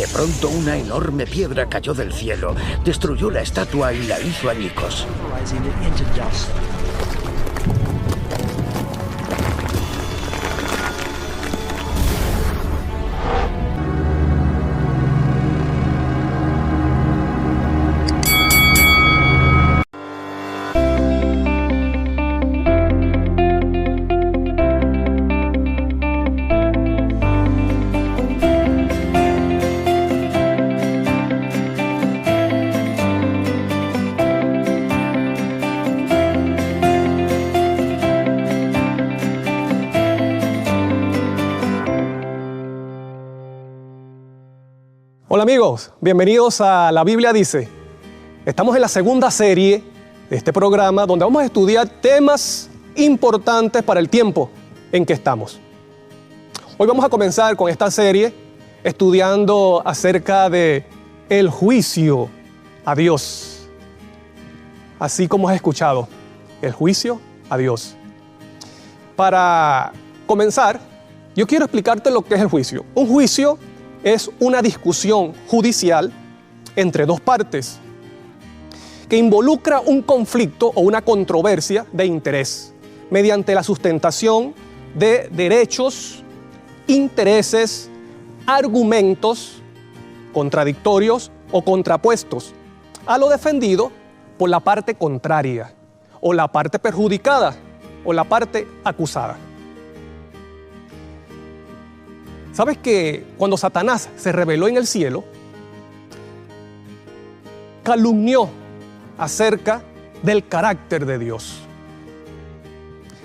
De pronto una enorme piedra cayó del cielo, destruyó la estatua y la hizo añicos. Hola amigos, bienvenidos a La Biblia Dice. Estamos en la segunda serie de este programa donde vamos a estudiar temas importantes para el tiempo en que estamos. Hoy vamos a comenzar con esta serie estudiando acerca de el juicio a Dios. Así como has escuchado, el juicio a Dios. Para comenzar, yo quiero explicarte lo que es el juicio. Un juicio es una discusión judicial entre dos partes que involucra un conflicto o una controversia de interés mediante la sustentación de derechos, intereses, argumentos contradictorios o contrapuestos a lo defendido por la parte contraria o la parte perjudicada o la parte acusada. ¿Sabes que cuando Satanás se rebeló en el cielo, calumnió acerca del carácter de Dios?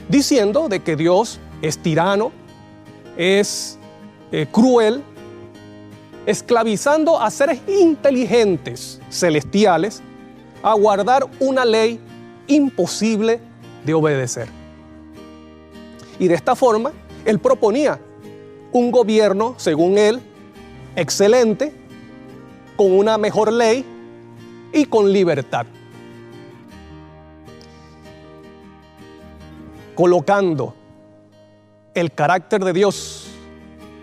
Diciendo de que Dios es tirano, es cruel, esclavizando a seres inteligentes, celestiales, a guardar una ley imposible de obedecer. Y de esta forma, él proponía un gobierno, según él, excelente, con una mejor ley y con libertad. Colocando el carácter de Dios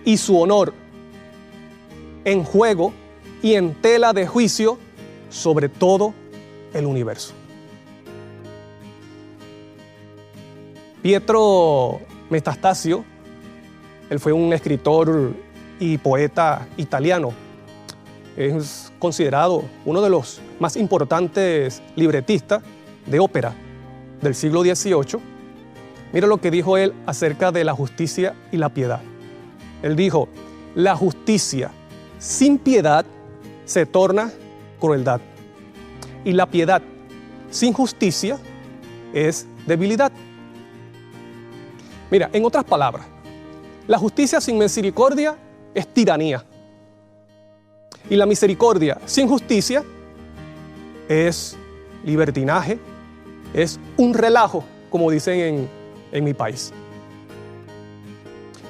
y su honor en juego y en tela de juicio sobre todo el universo. Pietro Metastasio, él fue un escritor y poeta italiano. Es considerado uno de los más importantes libretistas de ópera del siglo XVIII. Mira lo que dijo él acerca de la justicia y la piedad. Él dijo: la justicia sin piedad se torna crueldad, y la piedad sin justicia es debilidad. Mira, en otras palabras, la justicia sin misericordia es tiranía. Y la misericordia sin justicia es libertinaje, es un relajo, como dicen en mi país.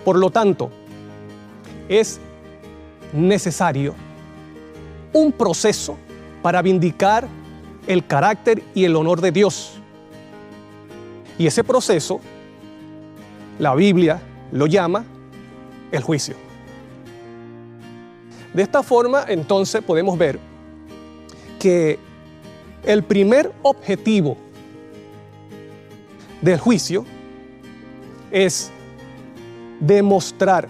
Por lo tanto, es necesario un proceso para vindicar el carácter y el honor de Dios. Y ese proceso, la Biblia lo llama el juicio. De esta forma, entonces, podemos ver que el primer objetivo del juicio es demostrar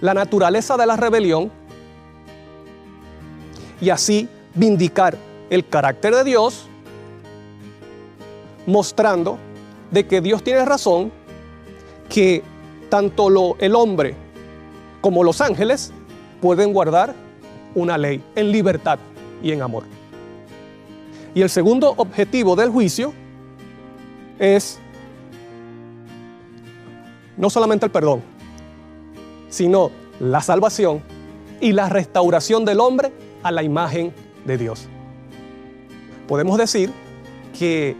la naturaleza de la rebelión y así vindicar el carácter de Dios, mostrando de que Dios tiene razón, que tanto el hombre como los ángeles pueden guardar una ley en libertad y en amor. Y el segundo objetivo del juicio es no solamente el perdón, sino la salvación y la restauración del hombre a la imagen de Dios. Podemos decir que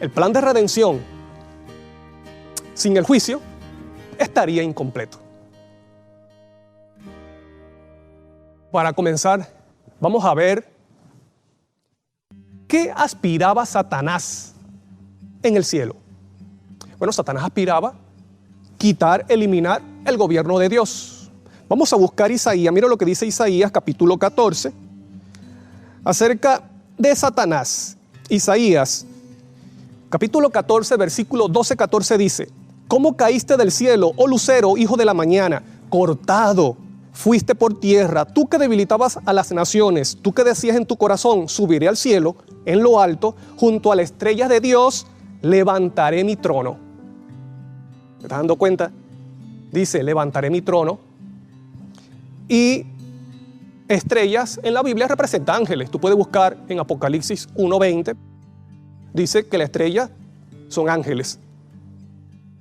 el plan de redención sin el juicio estaría incompleto. Para comenzar, vamos a ver qué aspiraba Satanás en el cielo. Bueno, Satanás aspiraba eliminar el gobierno de Dios, Vamos a buscar Isaías. Mira lo que dice Isaías capítulo 14 acerca de Satanás. Isaías capítulo 14 versículo 12-14 dice: ¿Cómo caíste del cielo, oh lucero, hijo de la mañana? Cortado fuiste por tierra, tú que debilitabas a las naciones, tú que decías en tu corazón: subiré al cielo, en lo alto, junto a las estrellas de Dios, levantaré mi trono. ¿Te estás dando cuenta? Dice, levantaré mi trono. Y estrellas en la Biblia representan ángeles. Tú puedes buscar en Apocalipsis 1:20. Dice que la estrella son ángeles.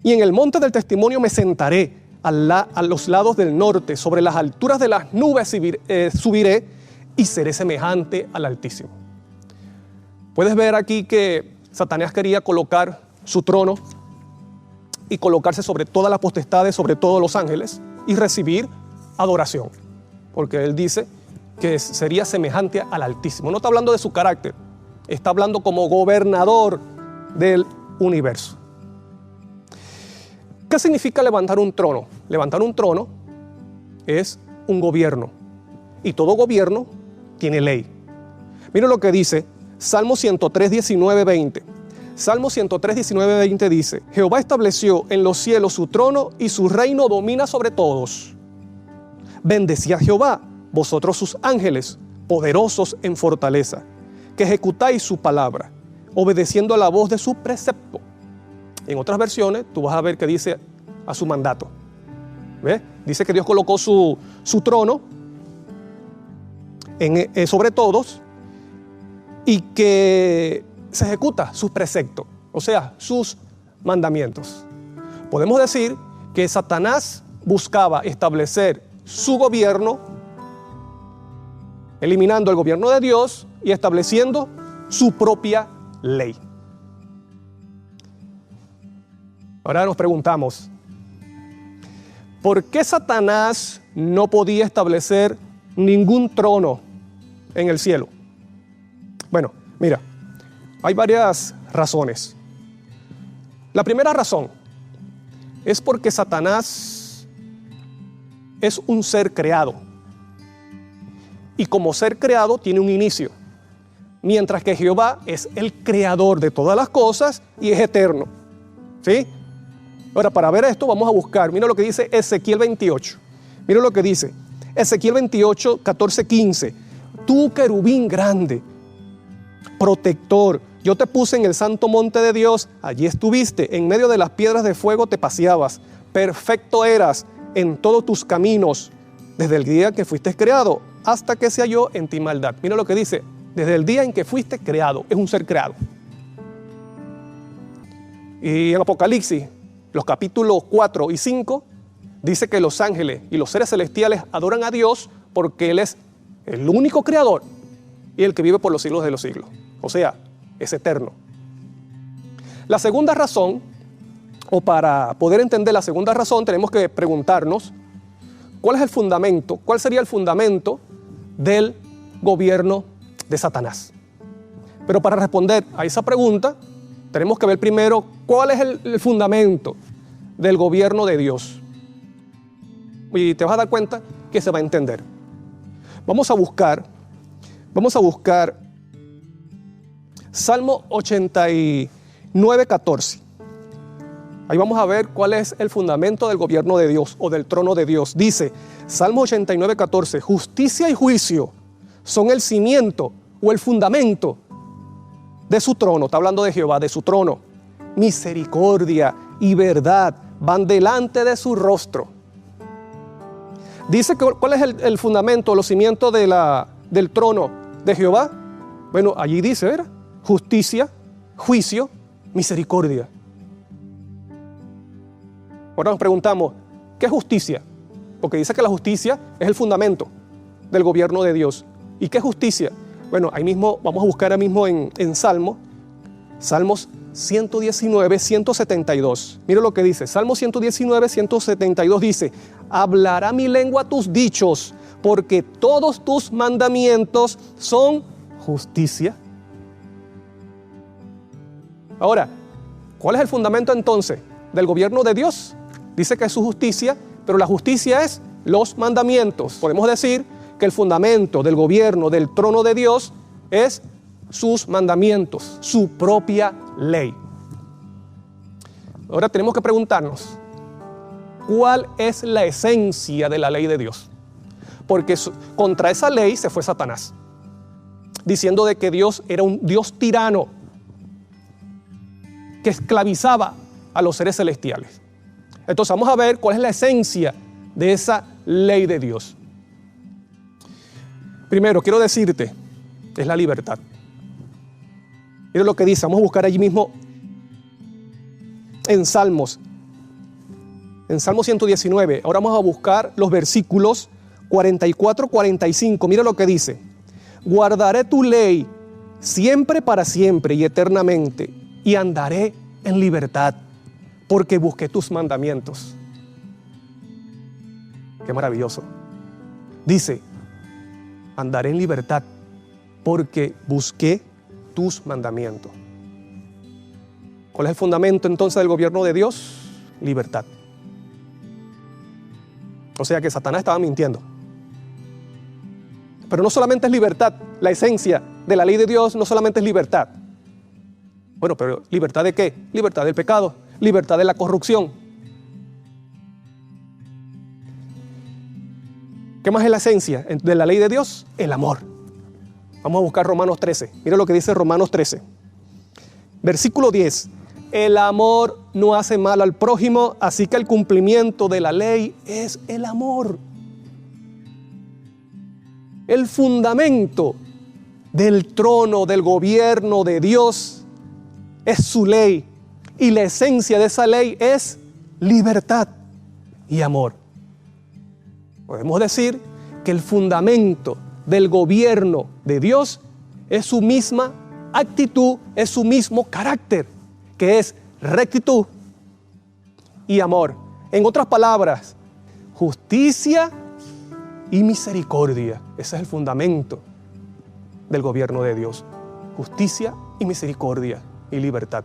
Y en el monte del testimonio me sentaré a los lados del norte, sobre las alturas de las nubes subiré y seré semejante al Altísimo. Puedes ver aquí que Satanás quería colocar su trono y colocarse sobre todas las potestades, sobre todos los ángeles, y recibir adoración, porque él dice que sería semejante al Altísimo. No está hablando de su carácter, está hablando como gobernador del universo. ¿Qué significa levantar un trono? Levantar un trono es un gobierno, y todo gobierno tiene ley. Mira lo que dice Salmo 103, 19, 20. Salmo 103, 19, 20 dice: Jehová estableció en los cielos su trono y su reino domina sobre todos. Bendecid a Jehová, vosotros sus ángeles, poderosos en fortaleza, que ejecutáis su palabra, obedeciendo a la voz de su precepto. En otras versiones tú vas a ver que dice a su mandato. ¿Ves? Dice que Dios colocó su trono sobre todos y que se ejecuta sus preceptos, o sea, sus mandamientos. Podemos decir que Satanás buscaba establecer su gobierno, eliminando el gobierno de Dios y estableciendo su propia ley. Ahora nos preguntamos, ¿por qué Satanás no podía establecer ningún trono en el cielo? Bueno, mira, hay varias razones. La primera razón es porque Satanás es un ser creado. Y como ser creado tiene un inicio. Mientras que Jehová es el creador de todas las cosas y es eterno. ¿Sí? Ahora, para ver esto vamos a buscar. Mira lo que dice Ezequiel 28. Mira lo que dice Ezequiel 28, 14, 15. Tú, querubín grande, protector, yo te puse en el santo monte de Dios, allí estuviste, en medio de las piedras de fuego te paseabas, perfecto eras en todos tus caminos, desde el día que fuiste creado, hasta que se halló en ti maldad. Mira lo que dice, desde el día en que fuiste creado, es un ser creado. Y en Apocalipsis, los capítulos 4 y 5, dice que los ángeles y los seres celestiales adoran a Dios porque Él es el único creador y el que vive por los siglos de los siglos. O sea, es eterno. La segunda razón, o para poder entender la segunda razón, tenemos que preguntarnos cuál es el fundamento, cuál sería el fundamento del gobierno de Satanás. Pero para responder a esa pregunta, tenemos que ver primero cuál es el fundamento del gobierno de Dios. Y te vas a dar cuenta que se va a entender. Vamos a buscar Salmo 89, 14. Ahí vamos a ver cuál es el fundamento del gobierno de Dios o del trono de Dios. Dice, Salmo 89, 14, justicia y juicio son el cimiento o el fundamento de su trono. Está hablando de Jehová, de su trono. Misericordia y verdad van delante de su rostro. Dice, ¿cuál es el fundamento, los cimientos del trono de Jehová? Bueno, allí dice, ¿verdad? Justicia, juicio, misericordia. Ahora nos preguntamos, ¿qué es justicia? Porque dice que la justicia es el fundamento del gobierno de Dios. ¿Y qué es justicia? Bueno, ahí mismo, vamos a buscar ahora mismo en Salmos 119, 172. Mira lo que dice, Salmo 119, 172 dice, hablará mi lengua tus dichos, porque todos tus mandamientos son justicia. Ahora, ¿cuál es el fundamento entonces del gobierno de Dios? Dice que es su justicia, pero la justicia es los mandamientos. Podemos decir que el fundamento del gobierno del trono de Dios es sus mandamientos, su propia ley. Ahora tenemos que preguntarnos, ¿cuál es la esencia de la ley de Dios? Porque contra esa ley se fue Satanás, diciendo de que Dios era un Dios tirano que esclavizaba a los seres celestiales. Entonces vamos a ver cuál es la esencia de esa ley de Dios. Primero, quiero decirte, es la libertad. Mira lo que dice, vamos a buscar allí mismo en Salmo 119. Ahora vamos a buscar los versículos 44, 45. Mira lo que dice. Guardaré tu ley siempre para siempre y eternamente, y andaré en libertad, porque busqué tus mandamientos. Qué maravilloso. Dice, andaré en libertad, porque busqué tus mandamientos. ¿Cuál es el fundamento entonces del gobierno de Dios? Libertad. O sea que Satanás estaba mintiendo. Pero no solamente es libertad, la esencia de la ley de Dios no solamente es libertad. Bueno, pero ¿libertad de qué? Libertad del pecado, libertad de la corrupción. ¿Qué más es la esencia de la ley de Dios? El amor. Vamos a buscar Romanos 13. Mira lo que dice Romanos 13. Versículo 10. El amor no hace mal al prójimo, así que el cumplimiento de la ley es el amor. El fundamento del trono, del gobierno de Dios es su ley. Y la esencia de esa ley es libertad y amor. Podemos decir que el fundamento del gobierno de Dios es su misma actitud, es su mismo carácter, que es rectitud y amor. En otras palabras, justicia y misericordia. Ese es el fundamento del gobierno de Dios. Justicia y misericordia y libertad.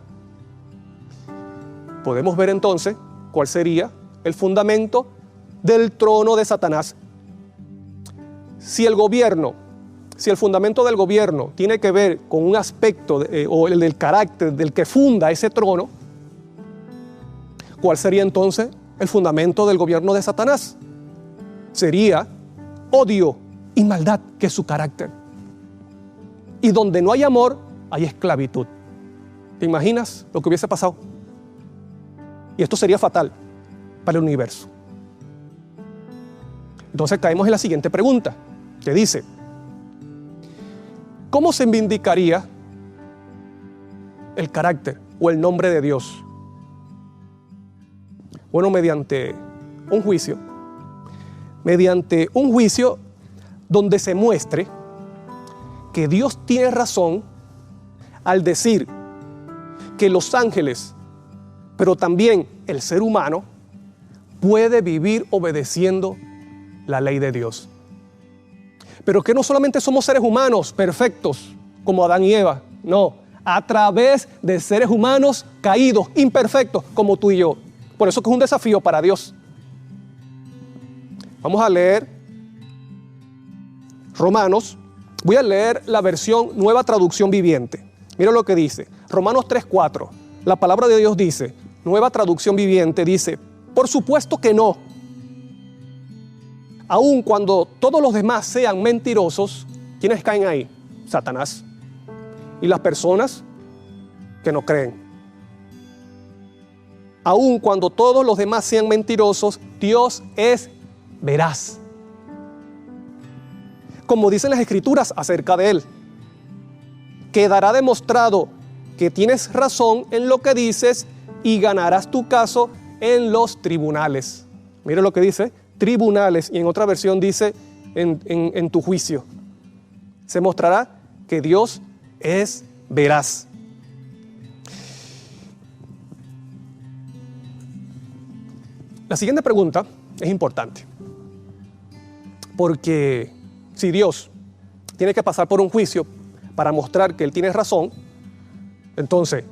Podemos ver entonces cuál sería el fundamento del trono de Satanás. Si el fundamento del gobierno tiene que ver con un aspecto o el del carácter del que funda ese trono, ¿cuál sería entonces el fundamento del gobierno de Satanás? Sería odio y maldad, que es su carácter. Y donde no hay amor, hay esclavitud. ¿Te imaginas lo que hubiese pasado? Y esto sería fatal para el universo. Entonces caemos en la siguiente pregunta, que dice, ¿cómo se vindicaría el carácter o el nombre de Dios? Bueno, mediante un juicio donde se muestre que Dios tiene razón al decir que los ángeles, pero también el ser humano, puede vivir obedeciendo la ley de Dios. Pero que no solamente somos seres humanos perfectos como Adán y Eva, no, a través de seres humanos caídos, imperfectos como tú y yo. Por eso que es un desafío para Dios. Vamos a leer Romanos. Voy a leer la versión Nueva Traducción Viviente. Mira lo que dice. Romanos 3:4. La palabra de Dios dice, Nueva Traducción Viviente dice, por supuesto que no. Aun cuando todos los demás sean mentirosos, ¿quiénes caen ahí? Satanás y las personas que no creen. Aun cuando todos los demás sean mentirosos, Dios es veraz. Como dicen las Escrituras acerca de Él, quedará demostrado que tienes razón en lo que dices y ganarás tu caso en los tribunales. Mira lo que dice, tribunales, y en otra versión dice en tu juicio. Se mostrará que Dios es veraz. La siguiente pregunta es importante, porque si Dios tiene que pasar por un juicio para mostrar que Él tiene razón, entonces,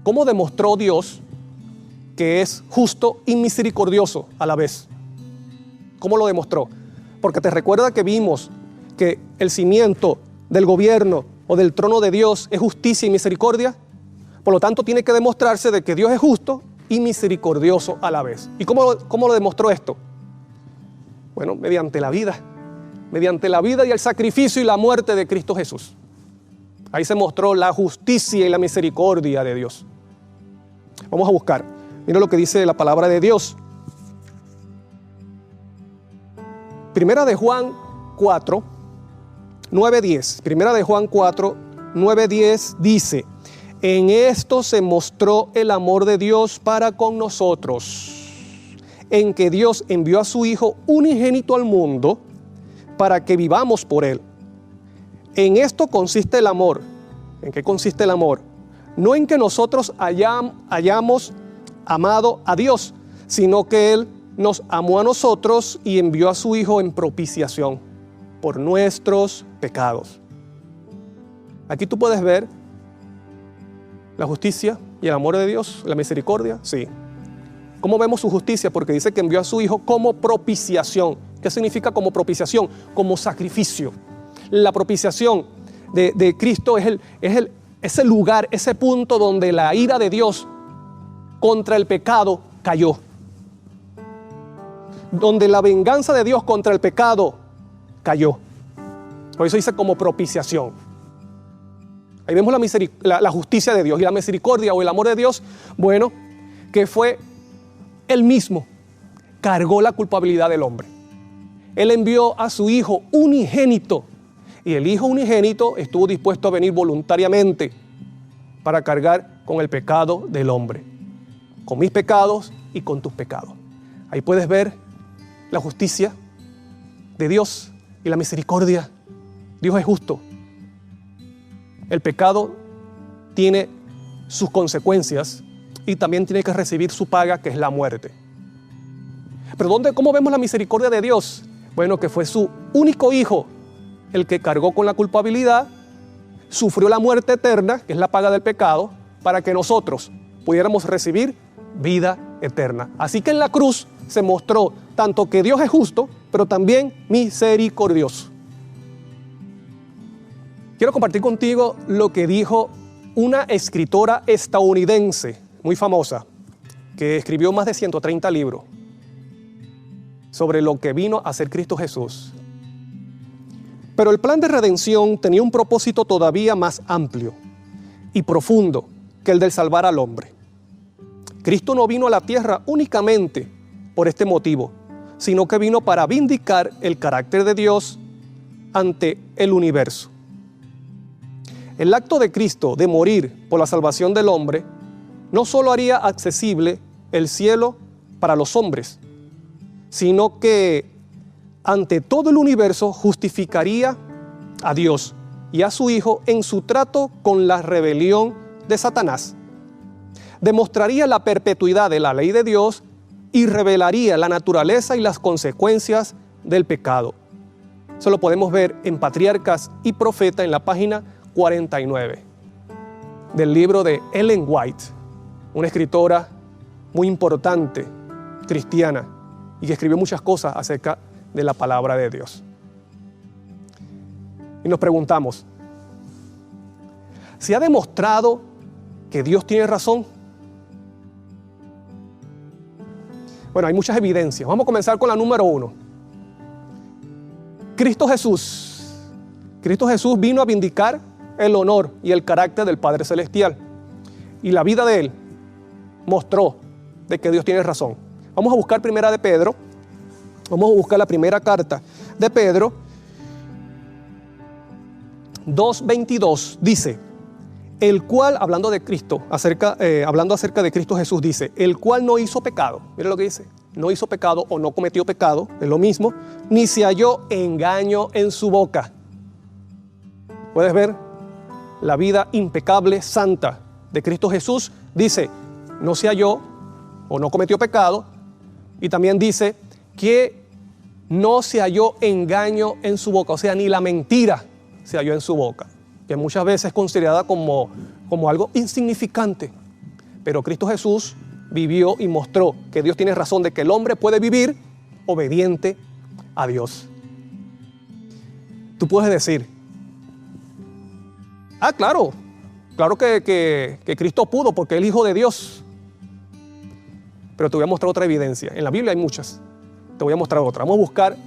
¿cómo demostró Dios que es justo y misericordioso a la vez? ¿Cómo lo demostró? Porque te recuerda que vimos que el cimiento del gobierno o del trono de Dios es justicia y misericordia. Por lo tanto, tiene que demostrarse de que Dios es justo y misericordioso a la vez. ¿Y cómo lo demostró esto? Bueno, mediante la vida y el sacrificio y la muerte de Cristo Jesús. Ahí se mostró la justicia y la misericordia de Dios. Vamos a buscar. Mira lo que dice la palabra de Dios. Primera de Juan 4, 9-10. Primera de Juan 4, 9-10 dice: en esto se mostró el amor de Dios para con nosotros, en que Dios envió a su Hijo unigénito al mundo para que vivamos por Él. En esto consiste el amor. ¿En qué consiste el amor? No en que nosotros hayamos amado a Dios, sino que Él nos amó a nosotros y envió a su Hijo en propiciación por nuestros pecados. Aquí tú puedes ver la justicia y el amor de Dios, la misericordia, sí. ¿Cómo vemos su justicia? Porque dice que envió a su Hijo como propiciación. ¿Qué significa como propiciación? Como sacrificio. La propiciación de Cristo es ese lugar, ese punto donde la ira de Dios contra el pecado cayó. Donde la venganza de Dios contra el pecado cayó. Por eso dice como propiciación. Ahí vemos la justicia de Dios y la misericordia o el amor de Dios, bueno, que fue Él mismo, cargó la culpabilidad del hombre. Él envió a su Hijo unigénito y el Hijo unigénito estuvo dispuesto a venir voluntariamente para cargar con el pecado del hombre, con mis pecados y con tus pecados. Ahí puedes ver la justicia de Dios y la misericordia. Dios es justo. El pecado tiene sus consecuencias y también tiene que recibir su paga, que es la muerte. Pero ¿cómo vemos la misericordia de Dios? Bueno, que fue su único Hijo el que cargó con la culpabilidad, sufrió la muerte eterna, que es la paga del pecado, para que nosotros pudiéramos recibir vida eterna. Así que en la cruz se mostró tanto que Dios es justo, pero también misericordioso. Quiero compartir contigo lo que dijo una escritora estadounidense muy famosa, que escribió más de 130 libros sobre lo que vino a ser Cristo Jesús. Pero el plan de redención tenía un propósito todavía más amplio y profundo que el de salvar al hombre. Cristo no vino a la tierra únicamente por este motivo, sino que vino para vindicar el carácter de Dios ante el universo. El acto de Cristo de morir por la salvación del hombre no solo haría accesible el cielo para los hombres, sino que ante todo el universo justificaría a Dios y a su Hijo en su trato con la rebelión de Satanás. Demostraría la perpetuidad de la ley de Dios y revelaría la naturaleza y las consecuencias del pecado. Eso lo podemos ver en Patriarcas y Profetas en la página 49 del libro de Ellen White, una escritora muy importante, cristiana, y que escribió muchas cosas acerca de la palabra de Dios. Y nos preguntamos, ¿se ha demostrado que Dios tiene razón? Bueno, hay muchas evidencias. Vamos a comenzar con la número 1. Cristo Jesús vino a vindicar el honor y el carácter del Padre Celestial. Y la vida de Él mostró de que Dios tiene razón. Vamos a buscar primera de Pedro. Vamos a buscar la primera carta de Pedro. 2:22 dice, el cual, hablando de Cristo, hablando acerca de Cristo Jesús, dice, el cual no hizo pecado. Mira lo que dice, no hizo pecado o no cometió pecado, es lo mismo, ni se halló engaño en su boca. Puedes ver la vida impecable, santa de Cristo Jesús. Dice, no se halló o no cometió pecado. Y también dice que no se halló engaño en su boca, o sea, ni la mentira se halló en su boca, que muchas veces es considerada como algo insignificante. Pero Cristo Jesús vivió y mostró que Dios tiene razón de que el hombre puede vivir obediente a Dios. Tú puedes decir, claro que Cristo pudo porque Él es Hijo de Dios. Pero te voy a mostrar otra evidencia. En la Biblia hay muchas. Te voy a mostrar otra. Vamos a buscar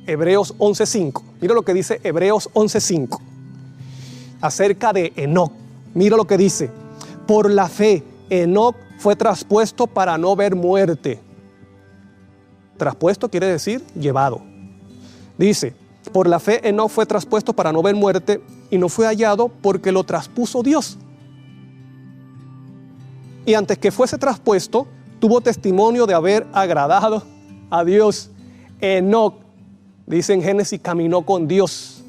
Hebreos 11:5. Mira lo que dice Hebreos 11:5. Acerca de Enoc. Mira lo que dice. Por la fe, Enoc fue traspuesto para no ver muerte. Traspuesto quiere decir llevado. Dice, por la fe Enoc fue traspuesto para no ver muerte y no fue hallado porque lo traspuso Dios. Y antes que fuese traspuesto, tuvo testimonio de haber agradado a Dios. Enoc, dice en Génesis, caminó con Dios.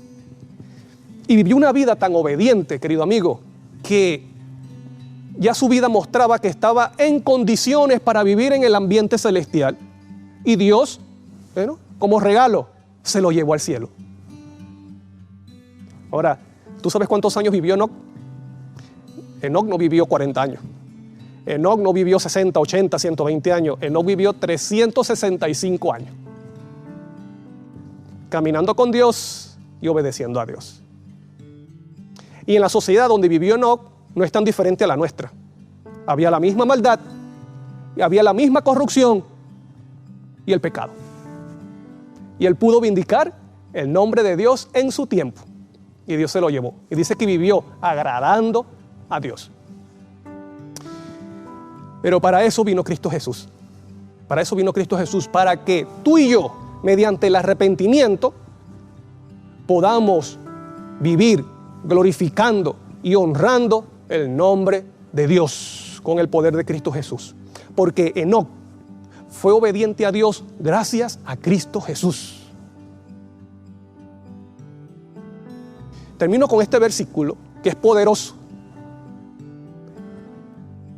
Y vivió una vida tan obediente, querido amigo, que ya su vida mostraba que estaba en condiciones para vivir en el ambiente celestial. Y Dios, bueno, como regalo, se lo llevó al cielo. Ahora, ¿tú sabes cuántos años vivió Enoc? Enoc no vivió 40 años. Enoc no vivió 60, 80, 120 años. Enoc vivió 365 años. Caminando con Dios y obedeciendo a Dios. Y en la sociedad donde vivió Enoc no es tan diferente a la nuestra. Había la misma maldad, y había la misma corrupción y el pecado. Y él pudo vindicar el nombre de Dios en su tiempo. Y Dios se lo llevó. Y dice que vivió agradando a Dios. Pero para eso vino Cristo Jesús. Para eso vino Cristo Jesús, para que tú y yo, mediante el arrepentimiento, podamos vivir glorificando y honrando el nombre de Dios con el poder de Cristo Jesús. Porque Enoc fue obediente a Dios gracias a Cristo Jesús. Termino con este versículo que es poderoso.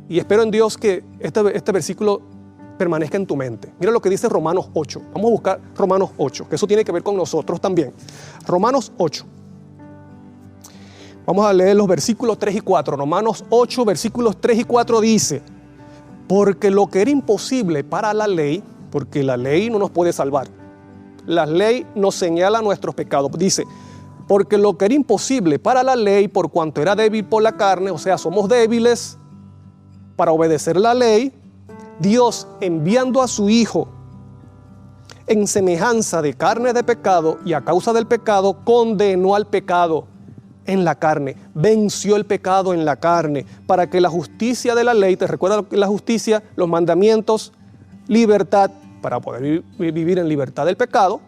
Y espero en Dios que este versículo permanezca en tu mente. Mira lo que dice Romanos 8. Vamos a buscar Romanos 8, que eso tiene que ver con nosotros también. Romanos 8. Vamos a leer los versículos 3 y 4. Romanos 8, versículos 3 y 4 dice: porque lo que era imposible para la ley, porque la ley no nos puede salvar. La ley nos señala nuestros pecados. Dice, porque lo que era imposible para la ley, por cuanto era débil por la carne, o sea, somos débiles para obedecer la ley, Dios, enviando a su Hijo en semejanza de carne de pecado y a causa del pecado, condenó al pecado en la carne, venció el pecado en la carne, para que la justicia de la ley, te recuerda la justicia, los mandamientos, libertad, para poder vivir en libertad del pecado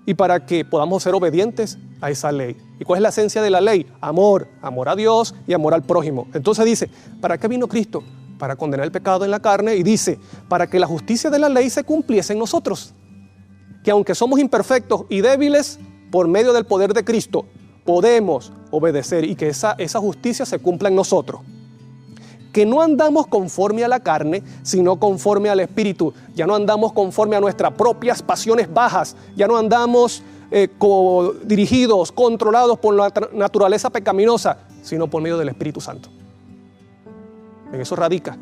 y para que podamos ser obedientes a esa ley. ¿Y cuál es la esencia de la ley? Amor, amor a Dios y amor al prójimo. Entonces dice, ¿para qué vino Cristo? Para condenar el pecado en la carne, y dice, para que la justicia de la ley se cumpliese en nosotros. Que aunque somos imperfectos y débiles, por medio del poder de Cristo, podemos obedecer y que esa justicia se cumpla en nosotros. Que no andamos conforme a la carne, sino conforme al Espíritu. Ya no andamos conforme a nuestras propias pasiones bajas. Ya no andamos dirigidos, controlados por la naturaleza pecaminosa, sino por medio del Espíritu Santo. En eso radica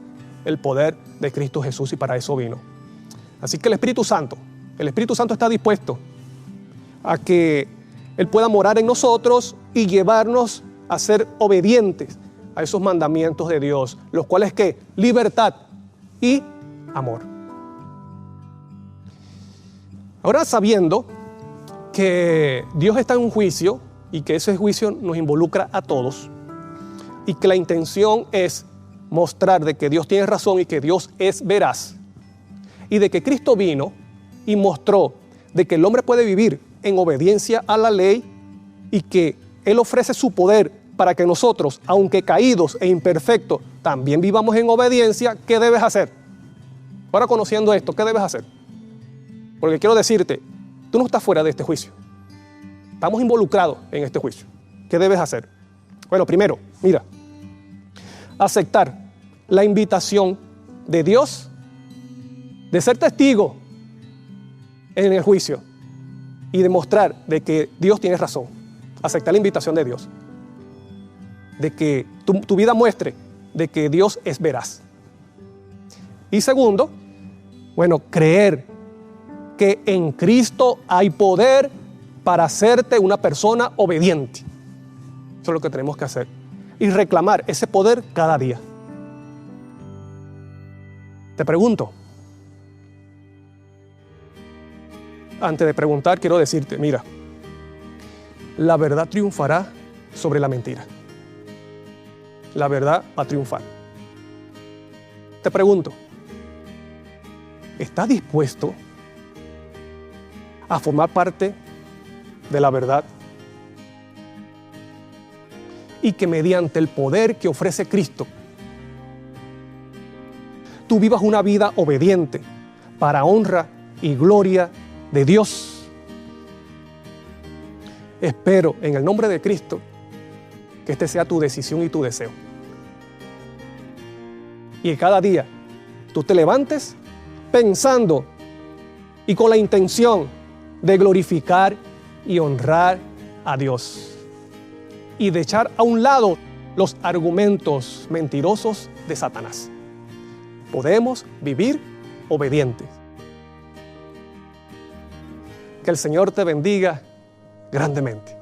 el poder de Cristo Jesús, y para eso vino. Así que el Espíritu Santo está dispuesto a que Él pueda morar en nosotros y llevarnos a ser obedientes a esos mandamientos de Dios, los cuales ¿qué? Libertad y amor. Ahora, sabiendo que Dios está en un juicio y que ese juicio nos involucra a todos, y que la intención es mostrar de que Dios tiene razón y que Dios es veraz, y de que Cristo vino y mostró de que el hombre puede vivir en obediencia a la ley y que Él ofrece su poder para que nosotros, aunque caídos e imperfectos, también vivamos en obediencia. ¿Qué debes hacer? Ahora, conociendo esto, ¿qué debes hacer? Porque quiero decirte, tú no estás fuera de este juicio. Estamos involucrados en este juicio. ¿Qué debes hacer? Bueno, primero, mira, aceptar la invitación de Dios de ser testigo en el juicio y demostrar de que Dios tiene razón. Aceptar la invitación de Dios. De que tu vida muestre de que Dios es veraz. Y segundo, bueno, creer que en Cristo hay poder para hacerte una persona obediente. Eso es lo que tenemos que hacer. Y reclamar ese poder cada día. Te pregunto. Antes de preguntar, quiero decirte, mira, la verdad triunfará sobre la mentira. La verdad va a triunfar. Te pregunto, ¿estás dispuesto a formar parte de la verdad? Y que mediante el poder que ofrece Cristo, tú vivas una vida obediente para honra y gloria de Dios. Espero en el nombre de Cristo que este sea tu decisión y tu deseo. Y que cada día tú te levantes pensando y con la intención de glorificar y honrar a Dios. Y de echar a un lado los argumentos mentirosos de Satanás. Podemos vivir obedientes. Que el Señor te bendiga grandemente.